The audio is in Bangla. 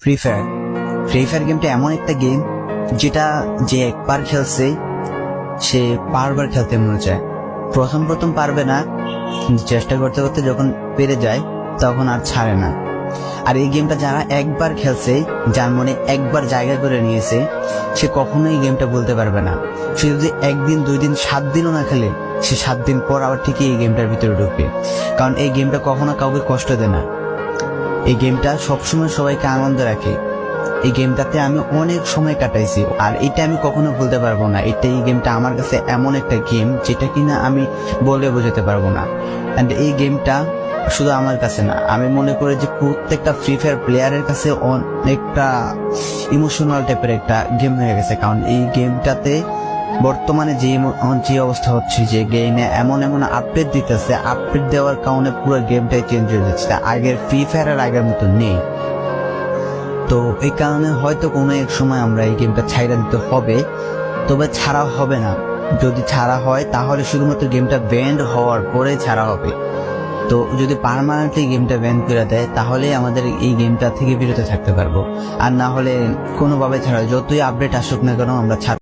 ফ্রি ফায়ার গেমটা এমন একটা গেম যেটা যে একবার খেলছে সে বারবার খেলতে মনে চায়। প্রথম পারবে না, কিন্তু চেষ্টা করতে করতে যখন পেরে যায় তখন আর ছাড়ে না। আর এই গেমটা যারা একবার খেলছে, যার মনে একবার জায়গা করে নিয়েছে, সে কখনোই গেমটা বলতে পারবে না। সে যদি 1 দিন 2 দিন 7 দিনও না খেলে, সে 7 দিন পর আবার ঠিকই এই গেমটার ভিতরে ঢুকবে। কারণ এই গেমটা কখনো কাউকে কষ্ট দেয় না। এই গেমটা সবসময় সবাইকে আনন্দ রাখে। এই গেমটাতে আমি অনেক সময় কাটাইছি, আর এটা আমি কখনো ভুলতে পারবো না। এই গেমটা আমার কাছে এমন একটা গেম যেটা কিনা আমি বলে বোঝাতে পারবো না। অ্যান্ড এই গেমটা শুধু আমার কাছে না, আমি মনে করি যে প্রত্যেকটা ফ্রি ফায়ার প্লেয়ারের কাছে অনেকটা ইমোশনাল টাইপের একটা গেম হয়ে গেছে। কারণ এই গেমটাতে বর্তমানে যে অবস্থা হচ্ছে, যে গেমে এমন আপডেট দিতেছে, আপডেট দেওয়ার কারণে পুরো গেমটাই চেঞ্জ হয়ে যাচ্ছে। আগের ফ্রি ফায়ারের আগের মতো নেই। তো এই কারণে হয়তো কোনো এক সময় আমরা এই গেমটা ছাইড়া দিতে হবে, তবে ছাড়া হবে না। যদি ছাড়া হয় তাহলে শুধুমাত্র গেমটা ব্যান্ড হওয়ার পরে ছাড়া হবে। তো যদি পার্মানেন্টলি গেমটা ব্যান করে দেয় তাহলে আমাদের এই গেমটা থেকে বিরত থাকতে পারবো, আর না হলে কোনোভাবে ছাড়া যতই আপডেট আসুক না কেন আমরা